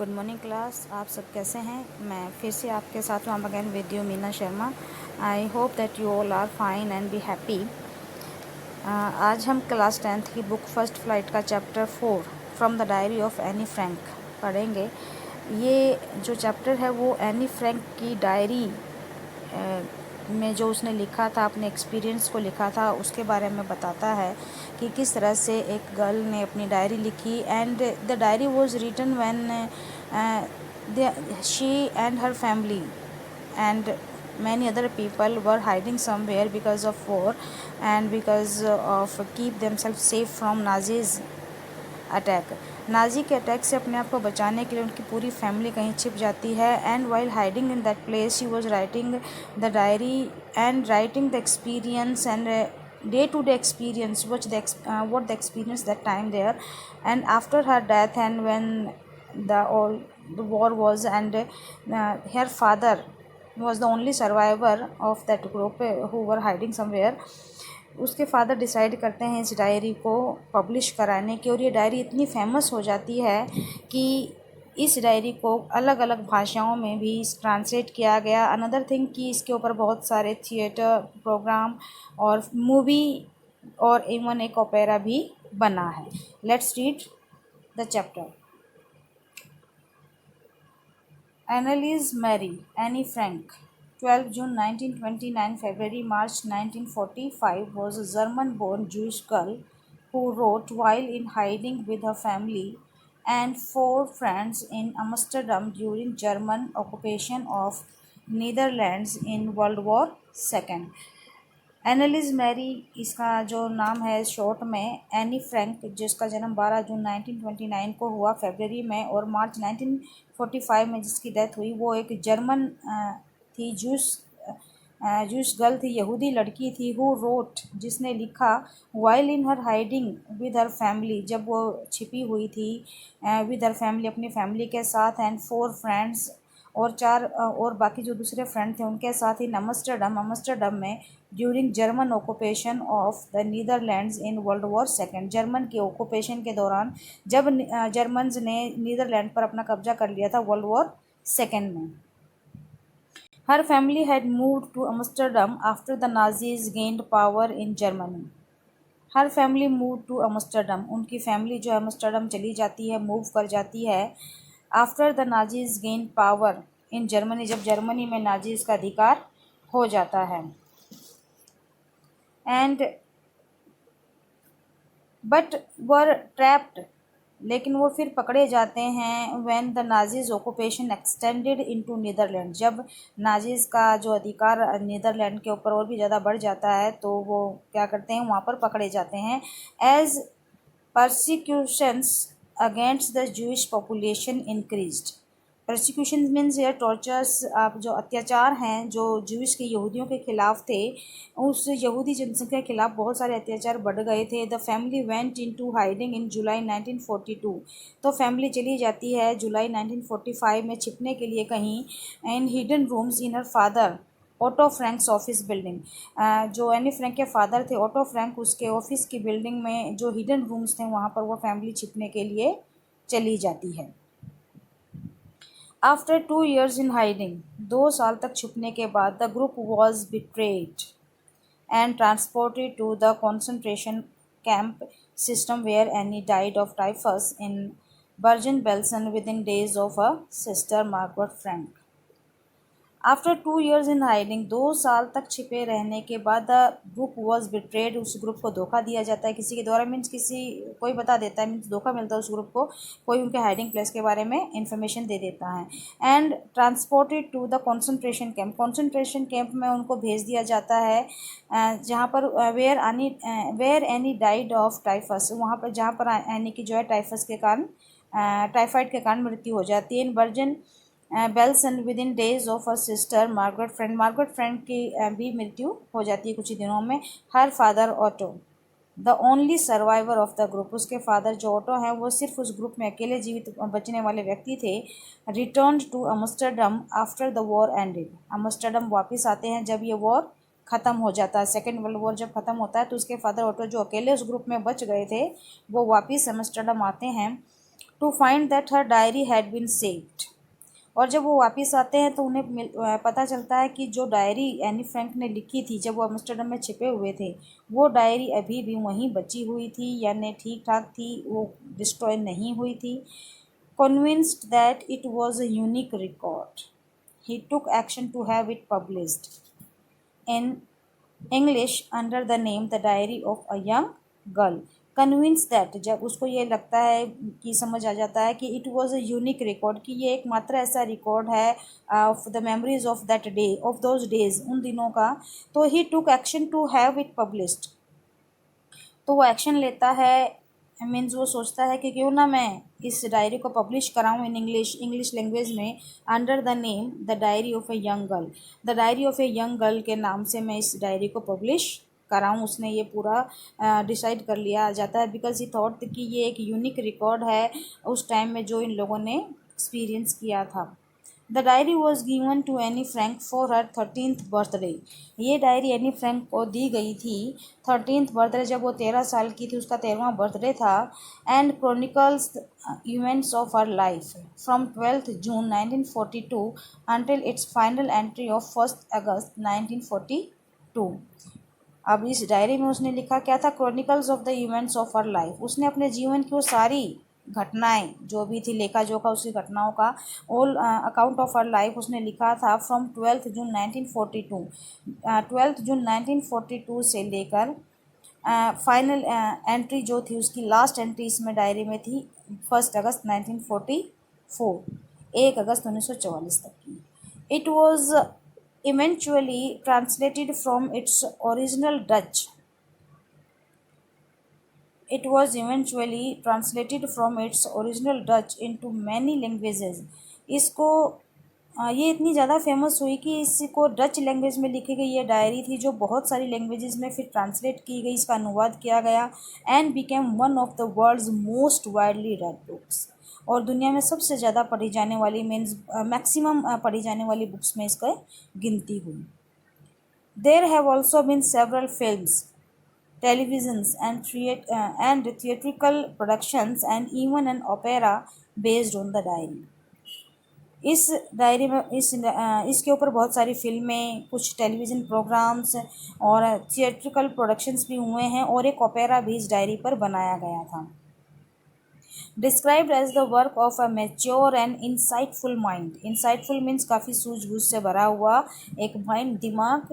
Good morning class. आप सब कैसे हैं? मैं फिर से आपके साथ हूँ again with you Meena Sharma. I hope that you all are fine and be happy. आज हम क्लास 10th की बुक फर्स्ट फ्लाइट का chapter 4 from the diary of Anne Frank पढ़ेंगे। ये जो चैप्टर है वो एनी फ्रैंक की डायरी में जो उसने लिखा था, अपने एक्सपीरियंस को लिखा था, उसके बारे में बताता है कि किस तरह से एक गर्ल ने अपनी डायरी लिखी। And the diary was written when she and her family and many other people were hiding somewhere because of war and because of keep themselves safe from Nazis attack. Nazi के attack से अपने आप को बचाने के लिए उनकी पूरी फैमिली कहीं छिप जाती है। And while hiding in that place she was writing the diary and writing the experience and day to day experience what the experience that time there and after her death and when the war was and her father was the only survivor of that group who were hiding somewhere। उसके father decide करते हैं इस diary को publish कराने की, और ये diary इतनी फेमस हो जाती है कि इस डायरी को अलग अलग भाषाओं में भी ट्रांसलेट किया गया। अनदर थिंग कि इसके ऊपर बहुत सारे थिएटर प्रोग्राम और मूवी और इवन एक ओपेरा भी बना है। Let's read the chapter. Anneliese Mary, Annie Frank, 12 June 1929, February March 1945, was a German-born Jewish girl who wrote while in hiding with her family and 4 friends in Amsterdam during German occupation of Netherlands in World War II। Annelies Marie इसका जो नाम है short में, Anne Frank, जिसका जन्म 12 जून 1929 को हुआ फरवरी में, और मार्च 1945 में जिसकी डेथ हुई, वो एक जर्मन थी, जूस गर्ल थी, यहूदी लड़की थी। हु रोट, जिसने लिखा, while in her hiding with her family, जब वो छिपी हुई थी विद हर फैमिली, अपनी फैमिली के साथ, एंड 4 फ्रेंड्स, और 4 और बाकी जो दूसरे फ्रेंड थे उनके साथ ही अमस्टरडम में during German occupation of the Netherlands in world war II। German के ऑक्यूपेशन के दौरान जब जर्मन्स ने नीदरलैंड पर अपना कब्जा कर लिया था वर्ल्ड वॉर II में। Her family had moved to Amsterdam after the Nazis gained power in Germany. Her family move to Amsterdam, उनकी फैमिली जो अमस्टरडम चली जाती है, मूव कर जाती है। After the Nazis gain power in Germany, जब जर्मनी में नाजीज का अधिकार हो जाता है। एंड बट वर ट्रैप्ड, लेकिन वो फिर पकड़े जाते हैं। When the Nazis occupation extended into Netherlands, जब नाजीज का जो अधिकार नीदरलैंड के ऊपर और भी ज़्यादा बढ़ जाता है तो वो क्या करते हैं, वहाँ पर पकड़े जाते हैं। As persecutions against the Jewish population increased. Persecution means या टॉर्चर्स, आप जो अत्याचार हैं जो जूइश के यहूदियों के खिलाफ थे, उस यहूदी जनसंख्या के खिलाफ बहुत सारे अत्याचार बढ़ गए थे। The family went into hiding in July 1942, तो फैमिली चली जाती है जुलाई 1945 में छिपने के लिए कहीं, in hidden rooms in her father Otto Frank's office building. जो एनी फ्रैंक के फादर थे ऑटो फ्रैंक, उसके ऑफिस की बिल्डिंग में जो हिडन रूम्स थे वहाँ पर वो फैमिली छिपने के लिए चली जाती है। आफ्टर 2 years इन हाइडिंग, 2 साल तक छुपने के बाद, the group was betrayed and transported to the concentration camp system where Annie died of typhus in Bergen-Belsen within days of her sister Margaret Frank। After 2 years in hiding, 2 साल तक छिपे रहने के बाद, द ग्रुप वॉज बिट्रेड, उस group को धोखा दिया जाता है किसी के द्वारा। मीन्स कोई बता देता है, मीन्स धोखा मिलता है उस ग्रुप को, कोई उनके हाइडिंग प्लेस के बारे में इंफॉर्मेशन दे देता है। And transported to the concentration camp में उनको भेज दिया जाता है, जहाँ पर where Anne died of typhus, वहाँ पर जहाँ पर एनी की जो है टाइफस के कारण, टाइफाइड के कारण मृत्यु हो जाती है। In Bergen Belsen within days of a sister Margaret friend की भी मृत्यु हो जाती है कुछ ही दिनों में। हर father auto, the only survivor of the group, उसके फादर जो ऑटो हैं वो सिर्फ उस ग्रुप में अकेले जीवित बचने वाले व्यक्ति थे। Return to Amsterdam after the war ended, Amsterdam वापस आते हैं जब ये वॉर ख़त्म हो जाता है। सेकेंड वर्ल्ड वॉर जब ख़त्म होता है तो उसके फादर ऑटो जो अकेले उस ग्रुप में बच गए थे वो वापस अमस्टरडम आते हैं। To find that her diary had been saved. और जब वो वापस आते हैं तो उन्हें पता चलता है कि जो डायरी एनी फ्रैंक ने लिखी थी जब वो एम्स्टर्डम में छिपे हुए थे, वो डायरी अभी भी वहीं बची हुई थी, यानी ठीक ठाक थी, वो डिस्ट्रॉय नहीं हुई थी। Convinced that it was a unique record, he took action to have it published in English under the name The Diary of a Young Girl. Convince that, जब उसको ये लगता है कि समझ आ जाता है कि it was a unique record, कि ये एकमात्र ऐसा रिकॉर्ड है of the memories of that day, of those days, उन दिनों का, तो he took action to have it published. तो वो एक्शन लेता है, मीन्स वो सोचता है कि क्यों ना मैं इस डायरी को पब्लिश कराऊं इन इंग्लिश लैंग्वेज में, under the name the diary of a young girl. The diary of a young girl के नाम से मैं इस डायरी को पब्लिश कराऊं। उसने ये पूरा डिसाइड कर लिया जाता है, बिकॉज ही थॉट कि ये एक यूनिक रिकॉर्ड है उस टाइम में जो इन लोगों ने एक्सपीरियंस किया था। The diary was given to Anne Frank for her 13th birthday. ये डायरी एनी फ्रैंक को दी गई थी 13th बर्थडे, जब वो 13 साल की थी, उसका 13वां बर्थडे था। And chronicles events of her life from 12th June 1942 until its final entry of 1st August 1942। अब इस डायरी में उसने लिखा क्या था? Chronicles of the events of her life. उसने अपने जीवन की वो सारी घटनाएं जो भी थी, लेखा जोखा उसकी घटनाओं का, all account of her life उसने लिखा था from 12th June 1942। 12th June 1942 से लेकर फाइनल एंट्री जो थी, उसकी लास्ट एंट्री इसमें डायरी में थी 1st August 1944, 1 अगस्त 1944 तक की। It was eventually translated from its original Dutch. It was eventually translated from its original Dutch into many languages. इसको ये इतनी ज़्यादा फेमस हुई कि इसको डच लैंग्वेज में लिखी गई ये डायरी थी, जो बहुत सारी लैंग्वेजेस में फिर ट्रांसलेट की गई, इसका अनुवाद किया गया, and became one of the world's most widely read books. और दुनिया में सबसे ज़्यादा पढ़ी जाने वाली, मीन्स मैक्सिमम पढ़ी जाने वाली बुक्स में इसका गिनती हुई। There have also been several films, televisions, and theatrical productions, and even an opera based on the diary. इस डायरी में इसके ऊपर बहुत सारी फिल्में, कुछ टेलीविज़न प्रोग्राम्स और थिएट्रिकल प्रोडक्शंस भी हुए हैं, और एक ओपेरा भी इस डायरी पर बनाया गया था। Described as the work of a mature and insightful mind. Insightful means काफ़ी सूझबूझ से भरा हुआ एक माइंड, दिमाग,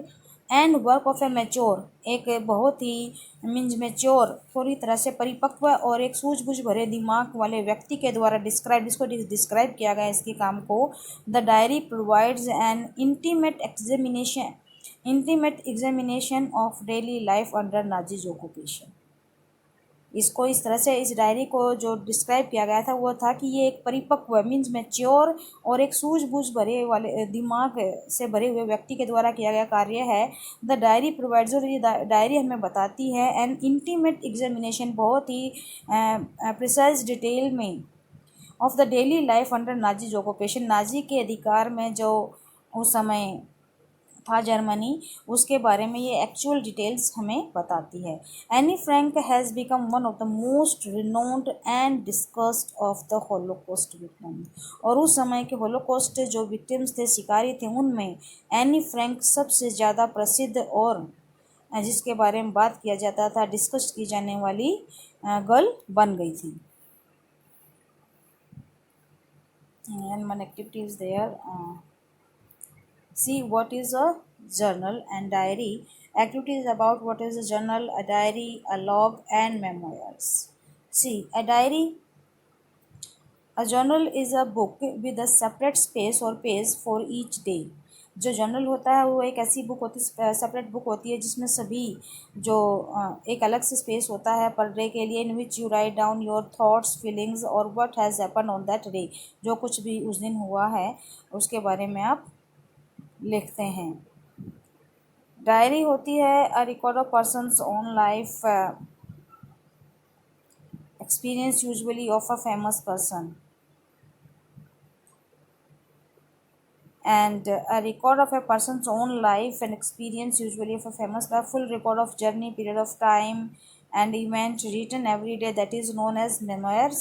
and work of a mature, एक बहुत ही मीन्स मैच्योर, पूरी तरह से परिपक्व और एक सूझबूझ भरे दिमाग वाले व्यक्ति के द्वारा इसको डिस्क्राइब किया गया इसके काम को। The diary provides N intimate examination of daily life under Nazis occupation. इसको इस तरह से, इस डायरी को जो डिस्क्राइब किया गया था वो था कि ये एक परिपक्व मीन्स मैच्योर और एक सूझबूझ भरे वाले दिमाग से भरे हुए व्यक्ति के द्वारा किया गया कार्य है। द डायरी प्रोवाइड्स, और ये डायरी हमें बताती है एन इंटीमेट एग्जामिनेशन, बहुत ही प्रिसाइज डिटेल में, of the daily life under Nazi occupation, Nazi के अधिकार में जो उस समय था जर्मनी, उसके बारे में ये एक्चुअल डिटेल्स हमें बताती है। Anne Frank has become one of the most renowned and discussed of the Holocaust victim. और उस समय के होलोकॉस्ट जो विक्टिम्स थे, शिकारी थे, उनमें एनी फ्रैंक सबसे ज़्यादा प्रसिद्ध और जिसके बारे में बात किया जाता था, डिस्कस की जाने वाली गर्ल बन गई थी। And one activity is there. See what is a journal and diary. Activities about what is a journal, a diary, a log, and memoirs. See, a journal is a book with a separate space or page for each day. जो journal होता है वो एक ऐसी book होती है, separate book होती है, जिसमें सभी जो एक अलग से स्पेस होता है पर डे के लिए, in which you write down your thoughts, feelings और what has happen on that day. जो कुछ भी उस दिन हुआ है उसके बारे में आप लिखते हैं। डायरी होती है a record of persons own life experience, usually of a famous person, and a record of a person's own life and experience, usually of a famous, a full record of journey, period of time, and event written every day, that is known as memoirs.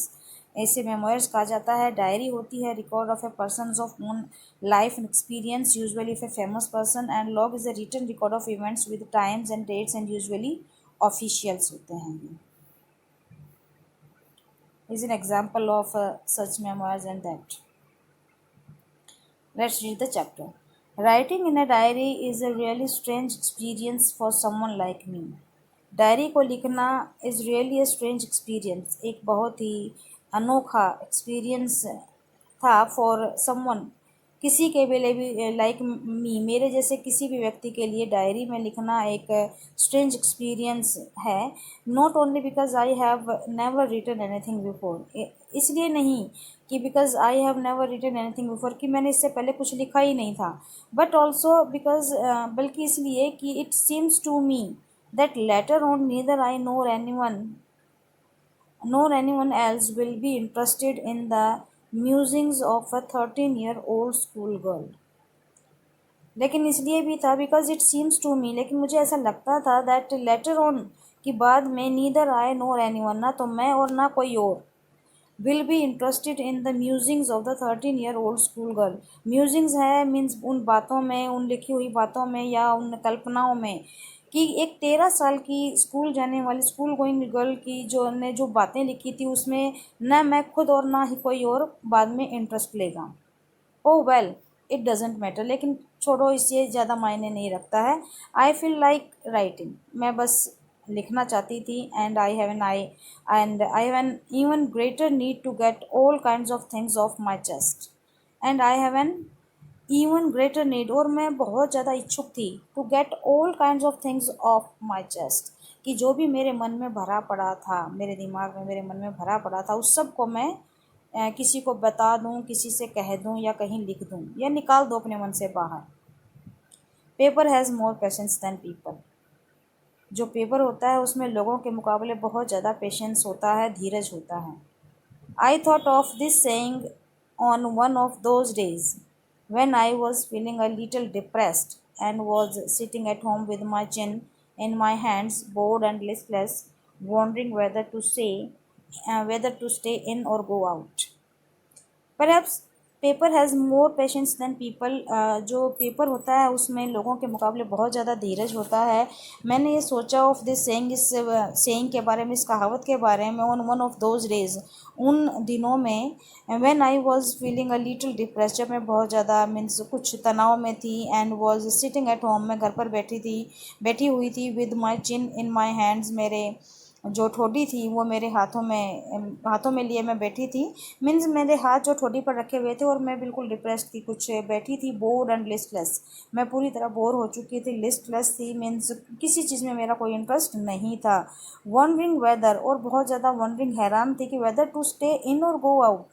ऐसे memoirs कहा जाता है। Diary होती है record of a person of own life and experience, usually of a famous person. And log is a written record of events with times and dates and usually officials होते हैं। Is an example of such memoirs and that. Let's read the chapter. Writing in a diary is a really strange experience for someone like me. Diary को लिखना is really a strange experience. एक बहुत ही अनोखा experience था for someone, किसी के लिए भी, लाइक मी, मेरे जैसे किसी भी व्यक्ति के लिए डायरी में लिखना एक स्ट्रेंज एक्सपीरियंस है। Not only because I have never written anything before, इसलिए नहीं कि because I have never written anything before कि मैंने इससे पहले कुछ लिखा ही नहीं था, बट ऑल्सो बिकॉज बल्कि इसलिए कि it seems to me that later on neither I nor anyone else will be interested in the musings of a 13-year-old school girl. लेकिन इसलिए भी था because it seems to me, लेकिन मुझे ऐसा लगता था दैट लेटर ऑन कि बाद में नीदर आई नोर एनीवन, ना तो मैं और ना कोई और, will be interested in the musings of the 13-year-old school girl. Musings है मीन्स उन बातों में, उन लिखी हुई बातों में या उन कल्पनाओं में कि एक 13 साल की स्कूल जाने वाली स्कूल गोइंग गर्ल की जो बातें लिखी थी उसमें न मैं खुद और ना ही कोई और बाद में इंटरेस्ट लेगा। ओह वेल, इट डजेंट मैटर, लेकिन छोड़ो, इससे ज़्यादा मायने नहीं रखता है। आई फील लाइक राइटिंग, मैं बस लिखना चाहती थी। And I have an even greater need to get all kinds of things off my chest. And I have an even greater need, और मैं बहुत ज़्यादा इच्छुक थी, to get all kinds of things off my chest, कि जो भी मेरे मन में भरा पड़ा था, मेरे दिमाग में मेरे मन में भरा पड़ा था, उस सब को मैं किसी को बता दूं, किसी से कह दूं या कहीं लिख दूं या निकाल दो अपने मन से बाहर। Paper has more patience than people, जो पेपर होता है उसमें लोगों के मुकाबले बहुत ज़्यादा पेशेंस होता है, धीरज होता है। I thought of this saying on one of those days when I was feeling a little depressed and was sitting at home with my chin in my hands, bored and listless, wondering whether to stay in or go out. Perhaps paper has more patience than people, जो paper होता है उसमें लोगों के मुकाबले बहुत ज़्यादा धीरज होता है। मैंने ये सोचा ऑफ दिस सेइंग, इस सेइंग के बारे में, इस कहावत के बारे में, on one of those days, उन दिनों में, when I was feeling a little depress, जब मैं बहुत ज़्यादा मीन्स कुछ तनाव में थी, and was sitting at home, मैं घर पर बैठी हुई थी, with my chin in my hands, मेरे जो ठोडी थी वो मेरे हाथों में लिए मैं बैठी थी। मीन्स मेरे हाथ जो ठोडी पर रखे हुए थे और मैं बिल्कुल डिप्रेस थी, कुछ बैठी थी, बोर्ड एंड लिस्टलेस, मैं पूरी तरह बोर हो चुकी थी, लिस्टलेस थी, मीन्स किसी चीज़ में मेरा कोई इंटरेस्ट नहीं था। वंडरिंग वेदर, और बहुत ज़्यादा वंडरिंग, हैरान थी कि वेदर टू स्टे इन और गो आउट,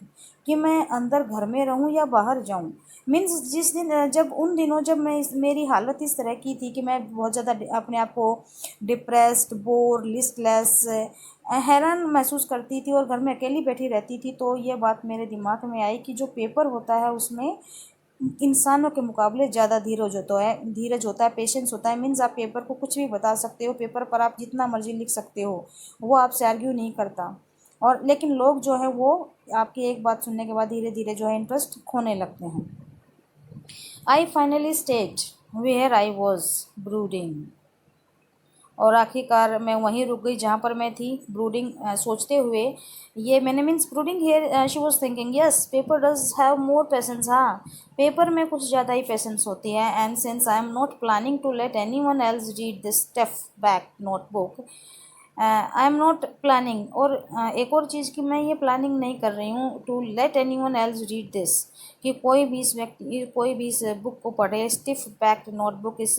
कि मैं अंदर घर में रहूं या बाहर जाऊं। मीन्स जिस दिन जब उन दिनों जब मेरी हालत इस तरह की थी कि मैं बहुत ज़्यादा अपने आप को डिप्रेस्ड, बोर, लिस्टलेस, हैरान महसूस करती थी और घर में अकेली बैठी रहती थी, तो ये बात मेरे दिमाग में आई कि जो पेपर होता है उसमें इंसानों के मुकाबले ज़्यादा धीरज होता है, पेशेंस होता है। मीन्स आप पेपर को कुछ भी बता सकते हो, पेपर पर आप जितना मर्जी लिख सकते हो, वो आपसे आर्ग्यू नहीं करता। और लेकिन लोग जो है वो आपकी एक बात सुनने के बाद धीरे धीरे जो है इंटरेस्ट खोने लगते हैं। I finally stayed where I was brooding, और आखिरकार मैं वहीं रुक गई जहाँ पर मैं थी, ब्रूडिंग, सोचते हुए। ये मैंने means brooding here, she was thinking, yes paper does have more patience, हाँ पेपर में कुछ ज़्यादा ही पेशेंस होती है। And since I am not planning to let anyone else read this stuff back notebook, I am not planning, और एक और चीज़ कि मैं ये प्लानिंग नहीं कर रही हूँ to let anyone else read this, कि कोई भी इस बुक को पढ़े, स्टिफ पैक्ड नोटबुक, इस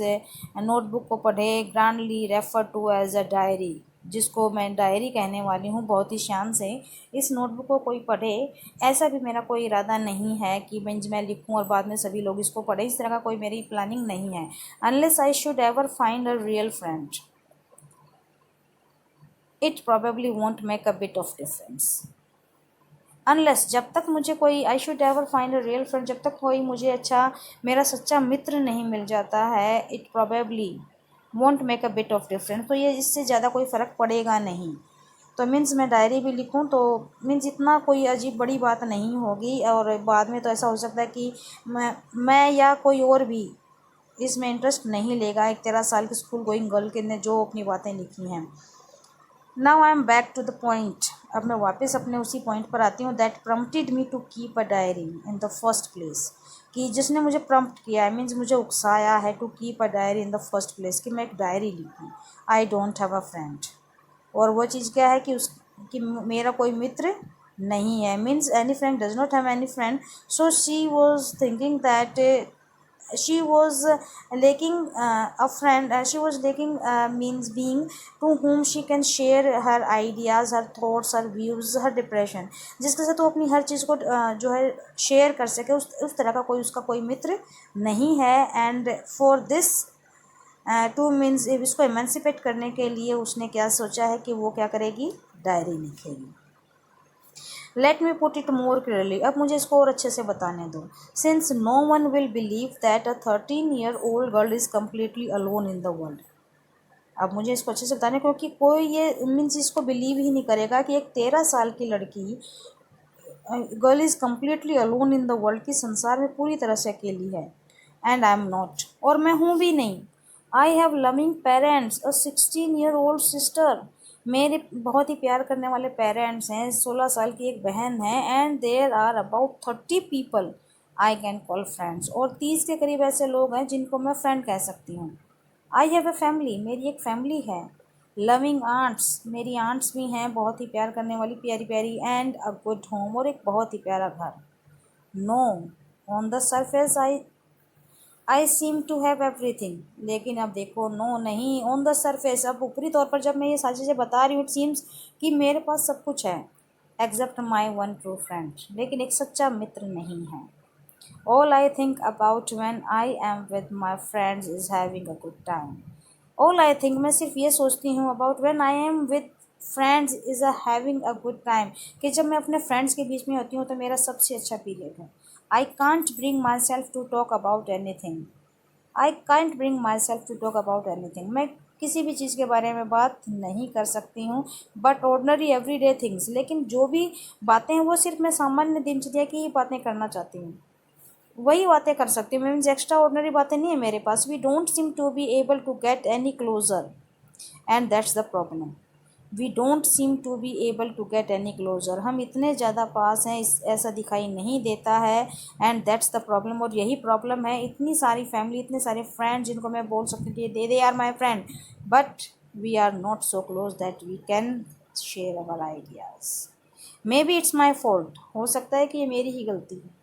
नोटबुक को पढ़े, grandly refer to as a diary, जिसको मैं डायरी कहने वाली हूँ, बहुत ही शान से इस नोटबुक को कोई पढ़े। ऐसा भी मेरा कोई इरादा नहीं है कि मैं लिखूँ और बाद में सभी लोग इसको पढ़ें, इस तरह का कोई मेरी प्लानिंग नहीं है। Unless I should ever find a real friend, it probably won't make a bit of difference. Unless, जब तक मुझे कोई, I should ever find a real friend, जब तक कोई मुझे मेरा सच्चा मित्र नहीं मिल जाता है, it probably won't make a bit of difference, तो ये इससे ज़्यादा कोई फ़र्क पड़ेगा नहीं। तो मीन्स मैं डायरी भी लिखूं तो मीन्स इतना कोई अजीब बड़ी बात नहीं होगी, और बाद में तो ऐसा हो सकता है कि मैं या कोई और भी इसमें इंटरेस्ट नहीं लेगा। एक 13 साल की स्कूल गोइंग गर्ल के ने जो अपनी बातें लिखी हैं। Now I am back to the point. अब मैं वापस अपने उसी पॉइंट पर आती हूँ। That prompted me to keep a diary in the first place, कि जिसने मुझे प्रम्प्ट किया है, मीन्स मुझे उकसाया है to keep a diary in the first place, कि मैं एक डायरी लिखूँ। I don't have a friend. और वो चीज़ क्या है कि मेरा कोई मित्र नहीं है, means any friend does not have any friend. So she was thinking that she was lacking a friend, she was lacking means being to whom she can share her ideas, her thoughts, her views, her depression, जिसके साथ वो अपनी हर चीज़ को जो है share कर सके, उस तरह का कोई उसका कोई मित्र नहीं है। And for this two means इसको एमेंसिपेट करने के लिए उसने क्या सोचा है कि वो क्या करेगी, डायरी लिखेगी। Let me put it more clearly, अब मुझे इसको और अच्छे से बताने दो। Since no one will believe that a 13-year-old girl is completely alone in the world. अब मुझे इसको अच्छे से बताने, क्योंकि कोई ये मीन्स इसको बिलीव ही नहीं करेगा कि एक 13 साल की लड़की, girl is completely alone in the world, की संसार में पूरी तरह से अकेली है। एंड आई एम नॉट, और मैं हूँ भी नहीं। I have loving parents, a 16-year-old sister, मेरे बहुत ही प्यार करने वाले पेरेंट्स हैं, 16 साल की एक बहन है। And there are about 30 people I can call friends, और 30 के करीब ऐसे लोग हैं जिनको मैं फ्रेंड कह सकती हूँ। आई हैव अ फैमिली, मेरी एक फैमिली है। लविंग आंट्स, मेरी आंट्स भी हैं बहुत ही प्यार करने वाली, प्यारी प्यारी। एंड अ गुड होम, और एक बहुत ही प्यारा घर। No, on the surface I seem to have everything, लेकिन अब देखो, नो नहीं, ऑन द सरफेस, अब ऊपरी तौर पर जब मैं ये सारी चीज़ें बता रही हूँ, इट सीम्स कि मेरे पास सब कुछ है except my one true friend, लेकिन एक सच्चा मित्र नहीं है। All I think about when I am with my friends is having a good time. All I think, मैं सिर्फ ये सोचती हूँ about when I am with friends is a having a good time, कि जब मैं अपने फ्रेंड्स के बीच में होती हूँ तो मेरा सबसे अच्छा पीरियड है। I can't bring myself to talk about anything, I can't bring myself to talk about anything, मैं किसी भी चीज़ के बारे में बात नहीं कर सकती हूँ, but ordinary every day things, लेकिन जो भी बातें हैं वो सिर्फ मैं सामान्य दिनचर्या की ही बातें करना चाहती हूँ, वही बातें कर सकती हूँ। मीन्स एक्स्ट्रा ऑर्डनरी बातें नहीं है मेरे पास। We don't seem to be able to get any closer, and that's the problem. We don't seem to be able to get any closer, हम इतने ज़्यादा पास हैं, ऐसा दिखाई नहीं देता है। एंड दैट्स द प्रॉब्लम, और यही प्रॉब्लम है। इतनी सारी फैमिली, इतने सारे फ्रेंड जिनको मैं बोल सकती थी they are my friend, but we are not so close that we can share our ideas. Maybe it's my fault, हो सकता है कि ये मेरी ही गलती है।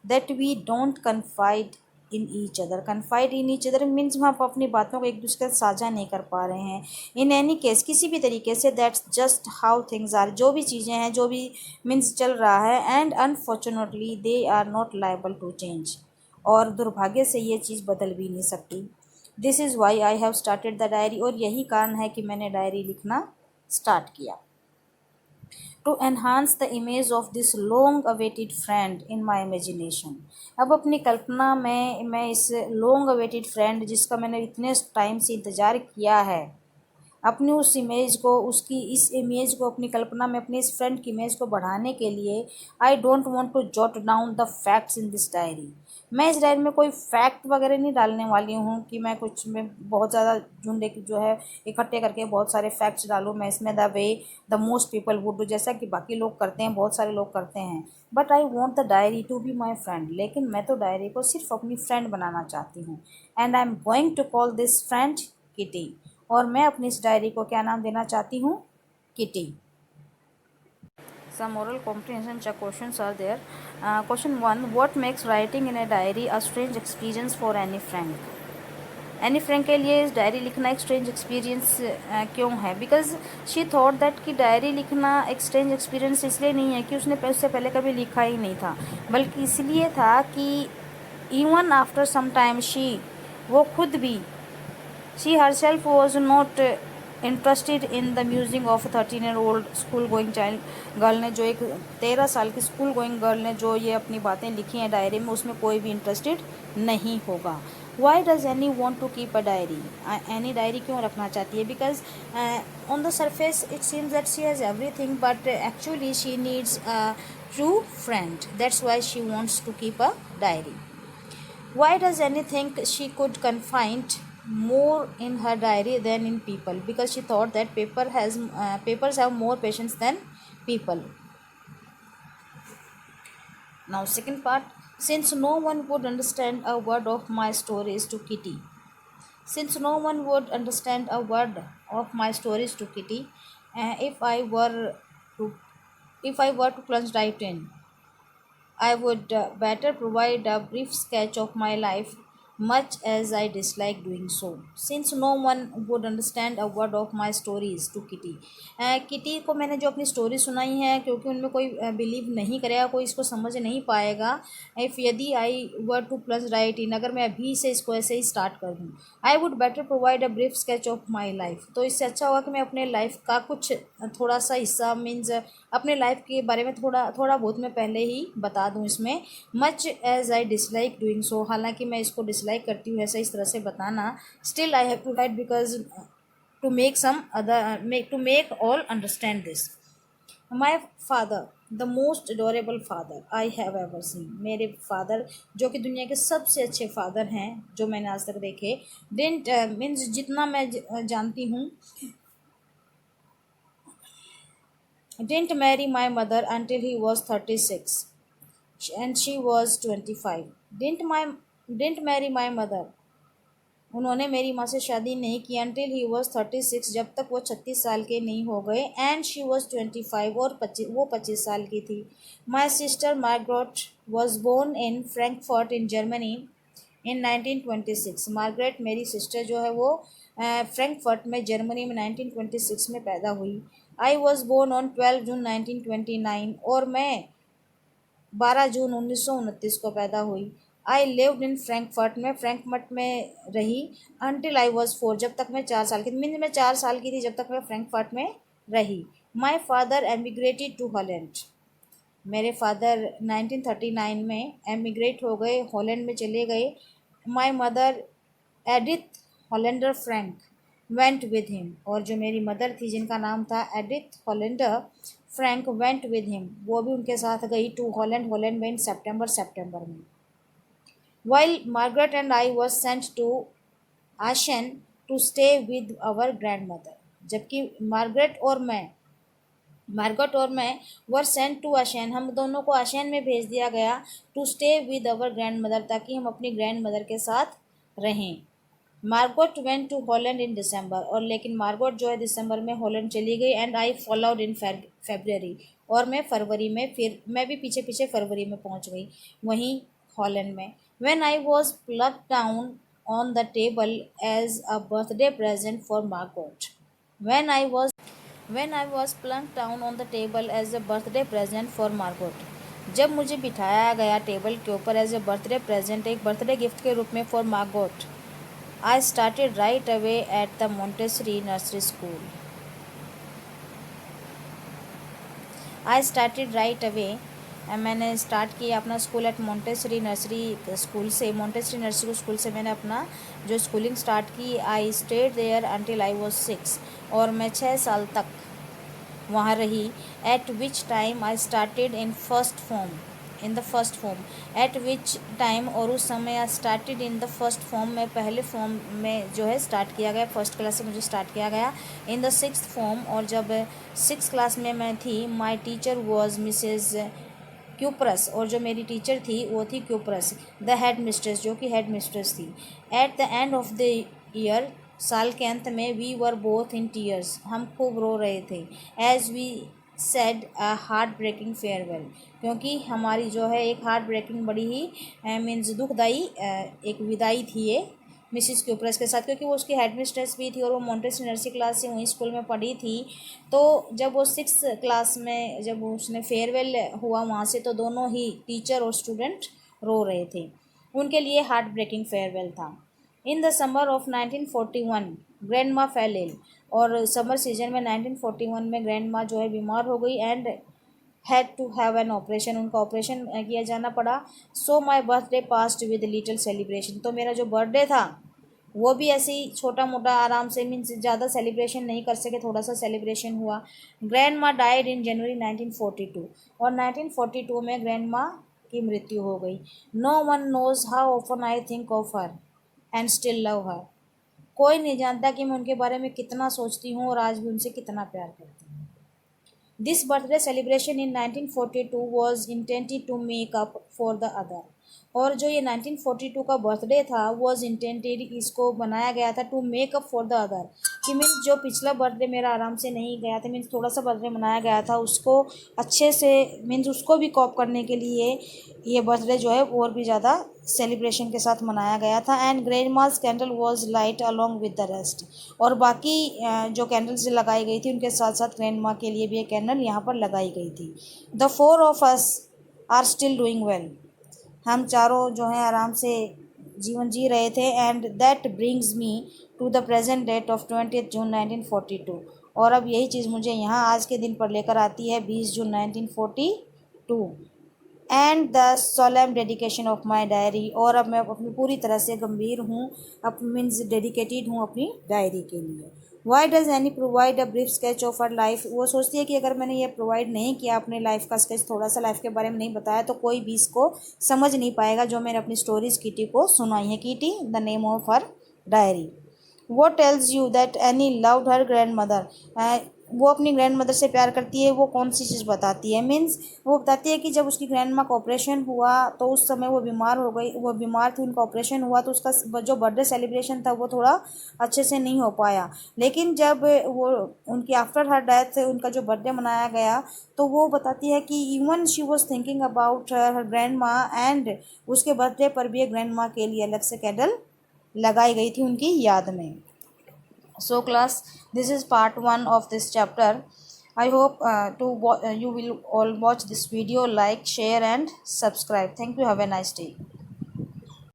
That we don't confide in each other, confide in each other means हम अपनी बातों को एक दूसरे के साथ साझा नहीं कर पा रहे हैं। इन एनी केस, किसी भी तरीके से, that's just how things are, जो भी चीज़ें हैं, जो भी मीन्स चल रहा है। And unfortunately they are not liable to change, और दुर्भाग्य से ये चीज़ बदल भी नहीं सकती। This is why I have started the diary, और यही कारण है कि मैंने डायरी लिखना स्टार्ट किया। To enhance the image of this long awaited friend in my imagination, अब अपनी कल्पना में मैं इस लॉन्ग अवेटेड फ्रेंड, जिसका मैंने इतने टाइम से इंतज़ार किया है, अपनी उस इमेज को, उसकी इस इमेज को, अपनी कल्पना में अपनी इस फ्रेंड की इमेज को बढ़ाने के लिए, I don't want to jot down the facts in this diary. मैं इस डायरी में कोई फैक्ट वगैरह नहीं डालने वाली हूँ कि मैं बहुत ज़्यादा झुंडे की जो है इकट्ठे करके बहुत सारे फैक्ट्स डालूँ मैं इसमें, the way the most people would do, जैसा कि बाकी लोग करते हैं, बहुत सारे लोग करते हैं। But I want the diary to be my friend, लेकिन मैं तो डायरी को सिर्फ अपनी फ्रेंड बनाना चाहती हूँ। And I am going to call this friend Kitty, और मैं अपनी इस डायरी को क्या नाम देना चाहती हूँ, kitty. Some oral comprehension check questions are there. Question 1, what makes writing in a diary a strange experience for Annie Frank? Any Frank के लिए इस डायरी लिखना एक स्ट्रेंज एक्सपीरियंस क्यों है? बिकॉज शी थॉट दैट कि डायरी लिखना एक स्ट्रेंज एक्सपीरियंस इसलिए नहीं है कि उसने उससे पहले कभी लिखा ही नहीं था, बल्कि इसलिए था कि इवन आफ्टर सम टाइम वो खुद भी, she herself was not interested in the music of 13-year-old school going child girl ने, जो एक 13 साल की स्कूल गोइंग गर्ल ने जो ये अपनी बातें लिखी हैं डायरी में, उसमें कोई भी इंटरेस्टेड नहीं होगा। Why does Annie want to keep a diary? Annie diary क्यों रखना चाहती है? Because on the surface it seems that she has everything, but actually she needs a true friend. That's why she wants to keep a diary. Why does Annie think she could confide more in her diary than in people? Because she thought that papers have more patience than people. Now, second part, since no one would understand a word of my stories to Kitty. Since no one would understand a word of my stories to Kitty, if I were to plunge right in, I would better provide a brief sketch of my life, much as I dislike doing so, since no one would understand a word of my stories to Kitty. Kitty को मैंने जो अपनी story सुनाई है, क्योंकि उनमें कोई believe नहीं करेगा, कोई इसको समझ नहीं पाएगा। इफ़ यदि आई वर टू प्लस राइट इन, अगर मैं अभी से इसको ऐसे ही स्टार्ट कर दूँ, I would better provide a brief sketch of my life, तो इससे अच्छा होगा कि मैं अपने लाइफ का कुछ थोड़ा सा हिस्सा, मीन्स अपने लाइफ के बारे में थोड़ा थोड़ा बहुत मैं पहले ही बता दूं इसमें। Much as I dislike doing so, हालांकि मैं इसको डिसलाइक करती हूँ ऐसा इस तरह से बताना। Still I have to write because to make some other to make all understand this. My father the most adorable father I have ever seen, मेरे फादर जो कि दुनिया के सबसे अच्छे फादर हैं जो मैंने आज तक देखे। डिंट मीन्स जितना मैं जानती हूँ, didn't marry my mother until he was 36 and she was 25. Didn't marry my mother, उन्होंने मेरी माँ से शादी नहीं की until he was 36, जब तक वो 36 साल के नहीं हो गए, and she was 25, और 25 साल की थी। My sister Margaret was born in Frankfurt in Germany in 1926। Margaret मेरी सिस्टर जो है वो फ्रैंकफर्ट में जर्मनी में 1926 में पैदा हुई। आई वॉज बोर्न ऑन 12 जून 1929, और मैं 12 जून 1929 को पैदा हुई। आई लिव्ड इन फ्रैंकफर्ट, में फ्रैंकफर्ट में रही अनटिल आई वॉज 4, जब तक मैं 4 साल की थी, मीन मैं 4 साल की थी जब तक मैं फ्रैंकफर्ट में रही। माई फादर एमिग्रेटेड टू हॉलैंड, मेरे फादर 1939 में एमिग्रेट हो गए, हॉलैंड में चले गए। My mother Edith Hollander Frank went with him, और जो मेरी मदर थी जिनका नाम था Edith Hollander Frank went with him, वो भी उनके साथ गई टू हॉलैंड में इन सितंबर में। While Margaret and I was sent to Aachen to stay with our grandmother, जबकि मार्गरेट और मैं वर सेंट टू आशैन, हम दोनों को आशैन में भेज दिया गया to stay with our grandmother, ताकि हम अपनी ग्रैंड मदर के साथ रहें। Margot went to Holland in December, और लेकिन मार्गोट जो है दिसंबर में हॉलैंड चली गई। And I followed in February, और मैं फरवरी में, फिर मैं भी पीछे पीछे फरवरी में पहुंच गई वहीं हॉलैंड में। When I was plug down on the table as a birthday present for Margot, when I was plunked down on the table as a birthday present for Margot, जब मुझे बिठाया गया टेबल के ऊपर एज अ बर्थडे प्रेजेंट, एक birthday gift के रूप में for Margot, I started right away at the Montessori Nursery School. I started right away, मैंने स्टार्ट किया अपना school at Montessori nursery school से, मोंटेसरी नर्सरी स्कूल से मैंने अपना जो स्कूलिंग स्टार्ट की। I stayed there until I was 6, और मैं 6 साल तक वहाँ रही। At which time I started in the first form, at which time, और उस समय I started in the first form में पहले फॉर्म में जो है स्टार्ट किया गया, फर्स्ट क्लास से मुझे स्टार्ट किया गया। इन द 6th फॉर्म, और जब 6th क्लास में मैं थी, my teacher was Mrs Kuperus, और जो मेरी टीचर थी वो थी क्यूप्रस, द हेड मिस्ट्रेस, जो कि हेड मिस्ट्रेस थी। At the end of the year, साल के अंत में, we were both in tears, हम खूब रो रहे थे। As we said a heartbreaking farewell, क्योंकि हमारी जो है एक हार्ट ब्रेकिंग बड़ी ही मीन्स दुखदाई एक विदाई थी ये मिसिस क्यूप्रस के साथ, क्योंकि वो उसकी हेड मिस्ट्रेस भी थी और वो मोंटेसरी नर्सरी क्लास से वहीं स्कूल में पढ़ी थी। तो जब वो 6th क्लास में जब उसने फेयरवेल हुआ वहाँ से, तो दोनों ही टीचर और स्टूडेंट रो रहे थे, उनके लिए हार्ट ब्रेकिंग फेयरवेल था। In the summer of 1941 grand माँ फेल इल, और समर सीजन में 1941 में ग्रैंड माँ जो है बीमार हो गई। And had to have an operation, उनका ऑपरेशन किया जाना पड़ा। So my birthday passed with little celebration, तो मेरा जो बर्थडे था वो भी ऐसे ही छोटा मोटा आराम से, मीन्स ज़्यादा सेलिब्रेशन नहीं कर सके, थोड़ा सा सेलिब्रेशन हुआ। ग्रैंड माँ डाइड इन जनवरी 1942, और 1942 में ग्रैंड माँ की मृत्यु हो गई। No one knows how often I think of her and still love her, कोई नहीं जानता कि मैं उनके बारे में कितना सोचती हूँ और आज भी उनसे कितना प्यार करती हूँ। This birthday celebration in 1942 was intended to make up for the other, और जो ये 1942 का बर्थडे था was intended, इसको बनाया गया था to make up for the other, कि मीन्स जो पिछला बर्थडे मेरा आराम से नहीं गया था, मीन्स थोड़ा सा बर्थडे मनाया गया था, उसको अच्छे से, मीन्स उसको भी कॉप करने के लिए ये बर्थडे जो है और भी ज़्यादा सेलिब्रेशन के साथ मनाया गया था। And grandma's candle was light along with the rest, और बाकी जो कैंडल्स लगाई गई थी उनके साथ साथ ग्रैंडमा के लिए भी एक कैंडल यहाँ पर लगाई गई थी। The four of us are still doing well, हम चारों जो हैं आराम से जीवन जी रहे थे। And that brings me to the present date of 20 June 1942, और अब यही चीज़ मुझे यहाँ आज के दिन पर लेकर आती है 20 June 1942, and the solemn dedication of my diary, और अब मैं अपनी पूरी तरह से गंभीर हूँ, अब मीन्स डेडिकेटेड हूँ अपनी डायरी के लिए। Why does any provide a brief sketch of her life, वो सोचती है कि अगर मैंने ये प्रोवाइड नहीं किया अपने लाइफ का स्केच, थोड़ा सा लाइफ के बारे में नहीं बताया, तो कोई भी इसको समझ नहीं पाएगा जो मैंने अपनी स्टोरीज किटी को सुनाई है। Kitty the name of her diary. वो tells you that Anne loved her grandmother, वो अपनी ग्रैंड मदर से प्यार करती है, वो कौन सी चीज़ बताती है, मीन्स वो बताती है कि जब उसकी ग्रैंड माँ का ऑपरेशन हुआ तो उस समय वो बीमार हो गई, वो बीमार थी, उनका ऑपरेशन हुआ तो उसका जो बर्थडे सेलिब्रेशन था वो थोड़ा अच्छे से नहीं हो पाया। लेकिन जब वो उनकी आफ्टर हर डेथ उनका जो बर्थडे मनाया गया, तो वो बताती है कि even she was thinking about her grand माँ, एंड उसके बर्थडे पर भी ग्रैंड माँ के लिए अलग से कैंडल लगाई गई थी उनकी याद में। So class, this is part 1 of this chapter. I hope you will all watch this video, like, share and subscribe. Thank you. Have a nice day.